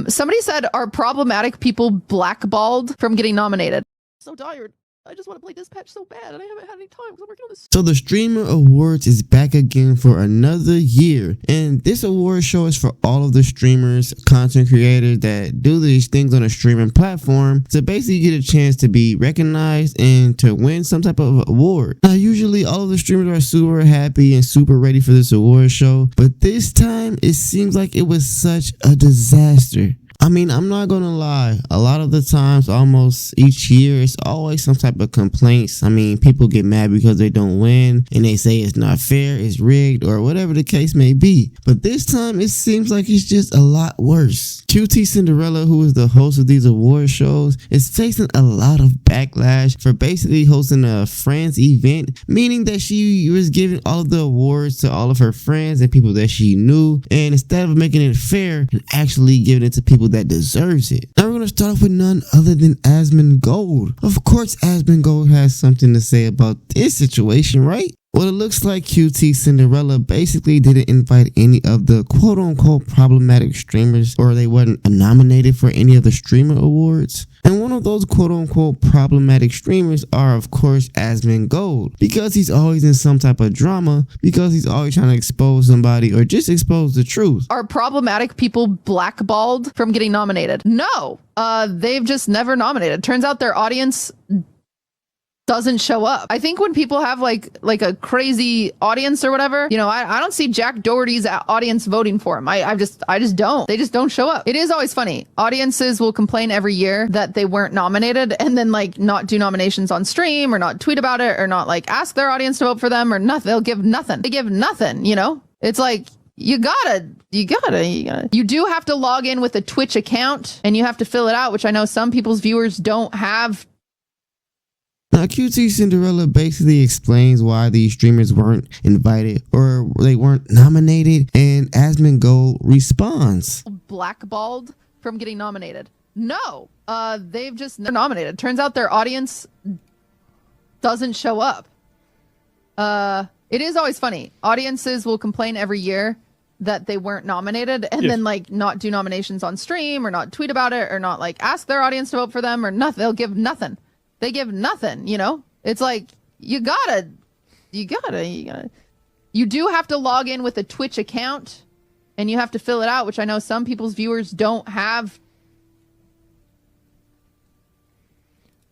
Somebody said, are problematic people blackballed from getting nominated? So tired. I just want to play Dispatch so bad, and I haven't had any time because I'm working on this. So the Streamer Awards is back again for another year, and this award show is for all of the streamers, content creators that do these things on a streaming platform to basically get a chance to be recognized and to win some type of award. Now, usually all of the streamers are super happy and super ready for this award show, but this time it seems like it was such a disaster. I mean, I'm not gonna lie, a lot of the times, almost each year, it's always some type of complaints. I mean, people get mad because they don't win and they say it's not fair, it's rigged, or whatever the case may be. But this time, it seems like it's just a lot worse. qtcinderella, who is the host of these award shows, is facing a lot of backlash for basically hosting a friends event, meaning that she was giving all of the awards to all of her friends and people that she knew, and instead of making it fair and actually giving it to people that deserves it. Now we're going to start off with none other than Asmongold. Of course, Asmongold has something to say about this situation, right? Well, it looks like qtcinderella basically didn't invite any of the quote-unquote problematic streamers, or they weren't nominated for any of the streamer awards. And one of those quote-unquote problematic streamers are, of course, Asmongold, because he's always in some type of drama, because he's always trying to expose somebody or just expose the truth. Are problematic people blackballed from getting nominated? No, they've just never nominated. Turns out their audience doesn't show up. I think when people have like a crazy audience or whatever, you know, I don't see Jack Doherty's audience voting for him. I just don't. They just don't show up. It is always funny. Audiences will complain every year that they weren't nominated and then like not do nominations on stream or not tweet about it or not like ask their audience to vote for them or nothing. They'll give nothing. They give nothing, you know? It's like, you do have to log in with a Twitch account and you have to fill it out, which I know some people's viewers don't have. Now, qtcinderella basically explains why these streamers weren't invited or they weren't nominated, and Asmongold responds. Blackballed from getting nominated? No, they've just never nominated. Turns out their audience doesn't show up. It is always funny. Audiences will complain every year that they weren't nominated and then like not do nominations on stream or not tweet about it or not like ask their audience to vote for them or nothing. They'll give nothing. They give nothing, you know? It's like, you do have to log in with a Twitch account and you have to fill it out, which I know some people's viewers don't have.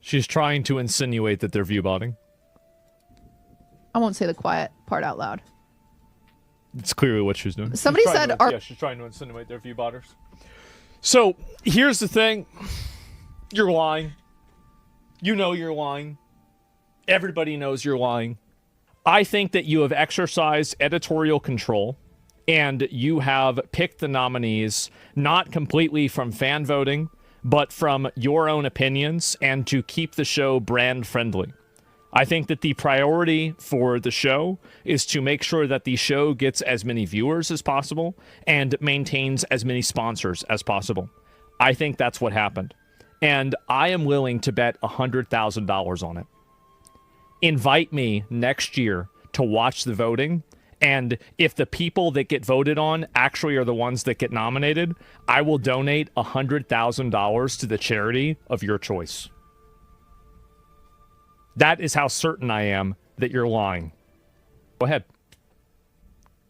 She's trying to insinuate that they're view botting. I won't say the quiet part out loud. It's clearly what she's doing. Somebody said, she's trying to insinuate they're view botters. So, here's the thing. You're lying. You know you're lying. Everybody knows you're lying. I think that you have exercised editorial control and you have picked the nominees not completely from fan voting, but from your own opinions and to keep the show brand friendly. I think that the priority for the show is to make sure that the show gets as many viewers as possible and maintains as many sponsors as possible. I think that's what happened. And I am willing to bet $100,000 on it. Invite me next year to watch the voting, and if the people that get voted on actually are the ones that get nominated, I will donate $100,000 to the charity of your choice. That is how certain I am that you're lying. Go ahead.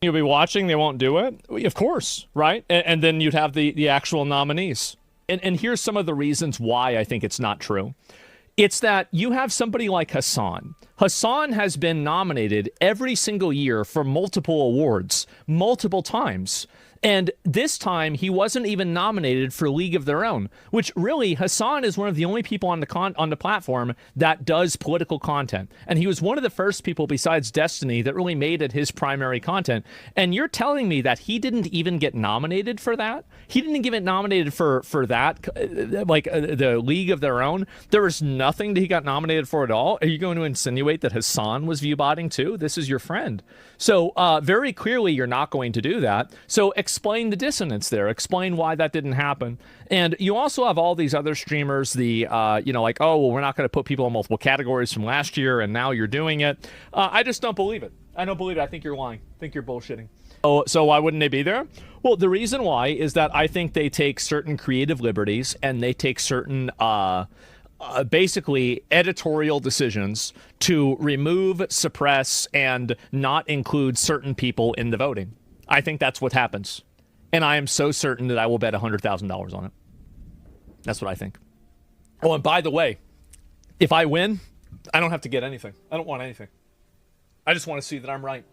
You'll be watching, they won't do it? Of course, right? And then you'd have the actual nominees. And here's some of the reasons why I think it's not true. It's that you have somebody like Hassan. Hassan has been nominated every single year for multiple awards, multiple times. And this time, he wasn't even nominated for League of Their Own, which really, Hassan is one of the only people on the platform that does political content. And he was one of the first people besides Destiny that really made it his primary content. And you're telling me that he didn't even get nominated for that? He didn't get nominated for that, the League of Their Own? There was nothing that he got nominated for at all? Are you going to insinuate that Hassan was viewbotting too? This is your friend. So very clearly, you're not going to do that. So explain the dissonance there. Explain why that didn't happen. And you also have all these other streamers, like, oh, well, we're not going to put people in multiple categories from last year, and now you're doing it. I just don't believe it. I don't believe it. I think you're lying. I think you're bullshitting. Oh, so why wouldn't they be there? Well, the reason why is that I think they take certain creative liberties and they take certain basically editorial decisions to remove, suppress, and not include certain people in the voting. I think that's what happens. And I am so certain that I will bet $100,000 on it. That's what I think. Oh, and by the way, if I win, I don't have to get anything. I don't want anything. I just want to see that I'm right.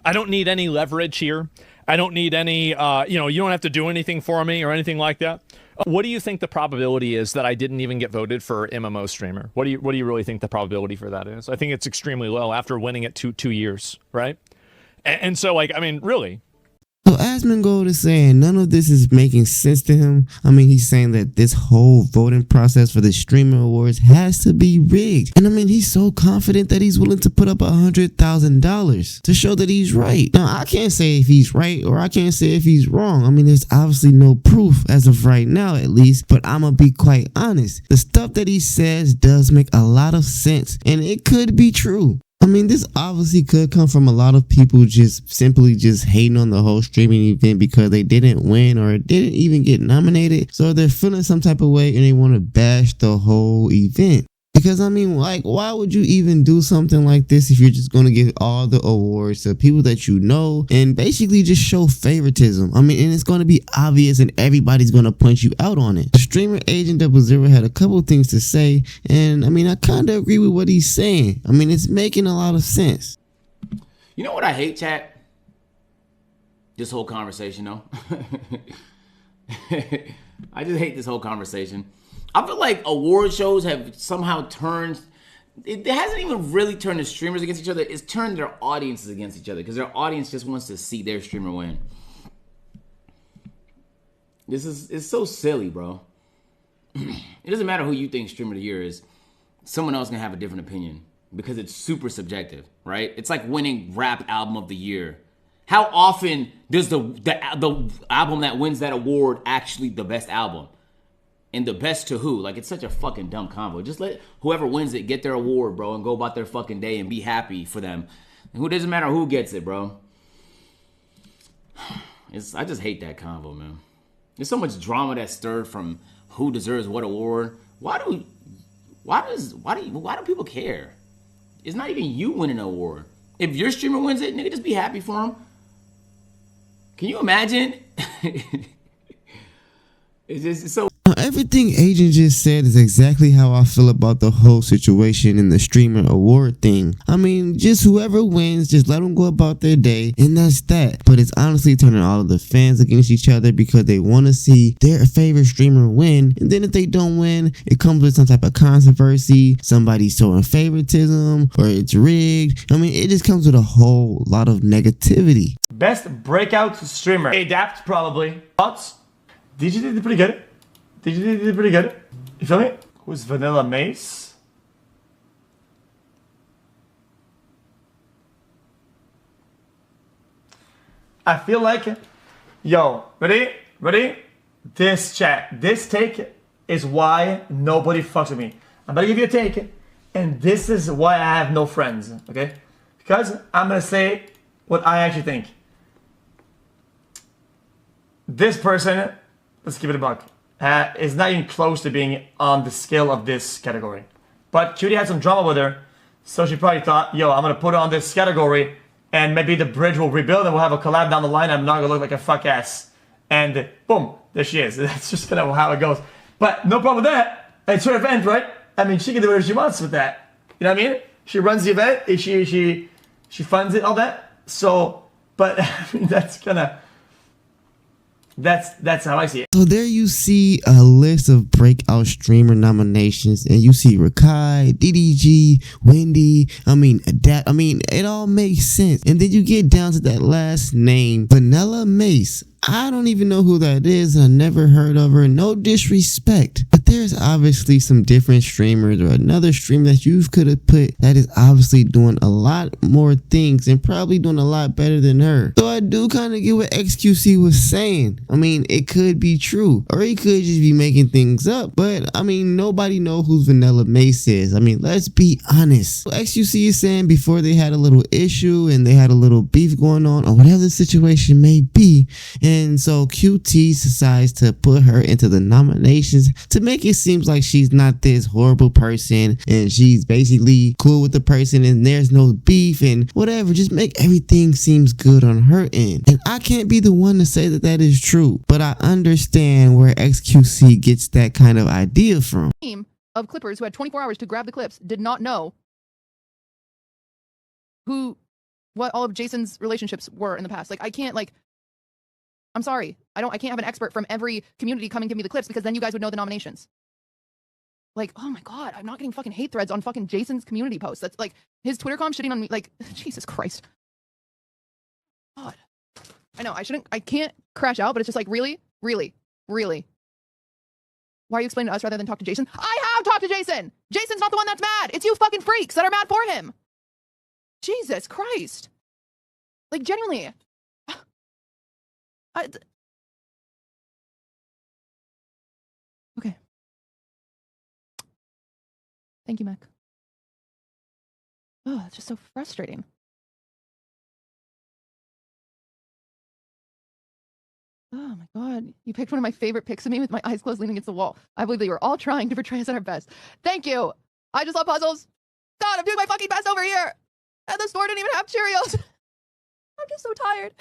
I don't need any leverage here. I don't need any, you don't have to do anything for me or anything like that. What do you think the probability is that I didn't even get voted for MMO streamer? What do you really think the probability for that is? I think it's extremely low after winning it two years, right? And so, like, I mean, really. So Asmongold is saying none of this is making sense to him. I mean, he's saying that this whole voting process for the Streamer Awards has to be rigged. And I mean, he's so confident that he's willing to put up $100,000 to show that he's right. Now, I can't say if he's right or I can't say if he's wrong. I mean, there's obviously no proof as of right now, at least. But I'm going to be quite honest. The stuff that he says does make a lot of sense. And it could be true. I mean, this obviously could come from a lot of people just simply just hating on the whole streaming event because they didn't win or didn't even get nominated. So they're feeling some type of way and they want to bash the whole event. Because, I mean, like, why would you even do something like this if you're just going to give all the awards to people that you know and basically just show favoritism? I mean, and it's going to be obvious and everybody's going to point you out on it. The streamer Agent 00 had a couple things to say, and I mean, I kind of agree with what he's saying. I mean, it's making a lot of sense. You know what I hate, chat? This whole conversation, though. I just hate this whole conversation. I feel like award shows have somehow turned, it hasn't even really turned the streamers against each other. It's turned their audiences against each other because their audience just wants to see their streamer win. It's so silly, bro. It doesn't matter who you think streamer of the year is. Someone else can have a different opinion because it's super subjective, right? It's like winning rap album of the year. How often does the album that wins that award actually the best album? And the best to who? Like, it's such a fucking dumb combo. Just let whoever wins it get their award, bro, and go about their fucking day and be happy for them. And who doesn't matter who gets it, bro. I just hate that combo, man. There's so much drama that's stirred from who deserves what award. Why do people care? It's not even you winning an award. If your streamer wins it, nigga, just be happy for him. Can you imagine? It's so. Everything Agent just said is exactly how I feel about the whole situation in the streamer award thing. I mean, just whoever wins, just let them go about their day, and that's that. But it's honestly turning all of the fans against each other because they want to see their favorite streamer win, and then if they don't win, it comes with some type of controversy, somebody's showing favoritism, or it's rigged. I mean, it just comes with a whole lot of negativity. Best breakout streamer. Adapt, probably. Thoughts? DJ did pretty good. DJ did pretty good. You feel me? Who's Vanilla Mace? I feel like, yo, ready? This chat, this take is why nobody fucks with me. I'm gonna give you a take, and this is why I have no friends, okay? Because I'm gonna say what I actually think. This person, let's give it a buck. Is not even close to being on the scale of this category. But Cutie had some drama with her, so she probably thought, yo, I'm going to put her on this category, and maybe the bridge will rebuild, and we'll have a collab down the line, and I'm not going to look like a fuck ass. And boom, there she is. That's just kind of how it goes. But no problem with that. It's her event, right? I mean, she can do whatever she wants with that. You know what I mean? She runs the event, she funds it, all that. So, but I mean, that's kind of... That's how I see it. So there you see a list of breakout streamer nominations, and you see Rakai, DDG, Wendy, Adapt. I mean, it all makes sense. And then you get down to that last name, Vanilla Mace. I don't even know who that is. I never heard of her. No disrespect, but there's obviously some different streamers or another streamer that you could have put that is obviously doing a lot more things and probably doing a lot better than her. So I do kind of get what XQC was saying. I mean, it could be true, or he could just be making things up, but I mean, nobody know who Vanilla Mace is. I mean, let's be honest. So XQC is saying before they had a little issue and they had a little beef going on or whatever the situation may be, and so QT decides to put her into the nominations to make it seem like she's not this horrible person and she's basically cool with the person and there's no beef and whatever. Just make everything seems good on her end. And I can't be the one to say that that is true, but I understand where XQC gets that kind of idea from. Team of clippers who had 24 hours to grab the clips did not know what all of Jason's relationships were in the past. Like, I can't, like, I'm sorry. I can't have an expert from every community come and give me the clips, because then you guys would know the nominations. Like, oh my God, I'm not getting fucking hate threads on fucking Jason's community posts. That's like his Twitter com shitting on me. Like, Jesus Christ. God. I know, I can't crash out, but it's just like, really? Really? Really? Why are you explaining to us rather than talk to Jason? I have talked to Jason! Jason's not the one that's mad! It's you fucking freaks that are mad for him! Jesus Christ. Like, genuinely. Okay. Thank you, Mac. Oh, it's just so frustrating. Oh my God. You picked one of my favorite pics of me with my eyes closed leaning against the wall. I believe that you were all trying to portray us at our best. Thank you. I just love puzzles. God, I'm doing my fucking best over here. And the store didn't even have Cheerios. I'm just so tired.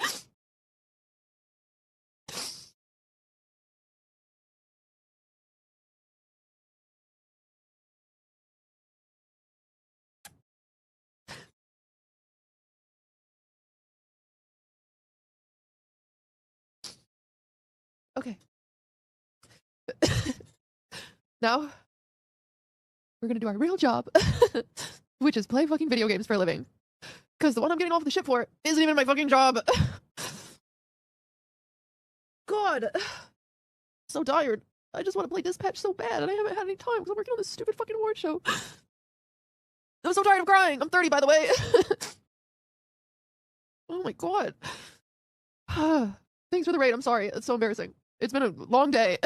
Okay. Now, we're gonna do our real job, which is play fucking video games for a living. Because the one I'm getting off the ship for isn't even my fucking job. God. So tired. I just want to play Dispatch so bad, and I haven't had any time because I'm working on this stupid fucking award show. I'm so tired of crying. I'm 30, by the way. Oh my God. Thanks for the raid. I'm sorry. It's so embarrassing. It's been a long day.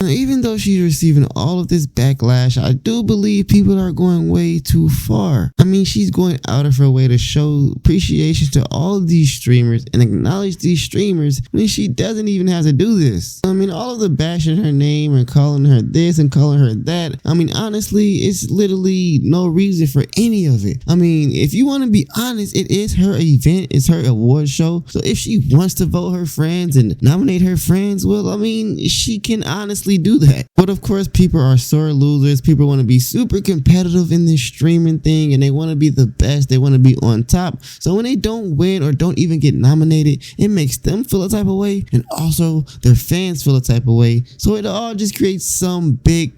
Even though she's receiving all of this backlash, I do believe people are going way too far. I mean, she's going out of her way to show appreciation to all of these streamers and acknowledge these streamers when she doesn't even have to do this. I mean, all of the bashing her name and calling her this and calling her that, I mean, honestly, it's literally no reason for any of it. I mean, if you want to be honest, it is her event, it's her award show. So if she wants to vote her friends and nominate her friends, well, I mean, she can honestly do that. But of course, people are sore losers. People want to be super competitive in this streaming thing and they want to be the best. They want to be on top. So when they don't win or don't even get nominated, it makes them feel a type of way, and also their fans feel a type of way. So it all just creates some big,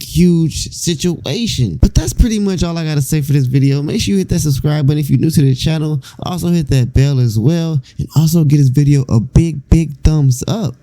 huge situation. But that's pretty much all I gotta say for this video. Make sure you hit that subscribe button if you're new to the channel. Also hit that bell as well, and also give this video a big thumbs up.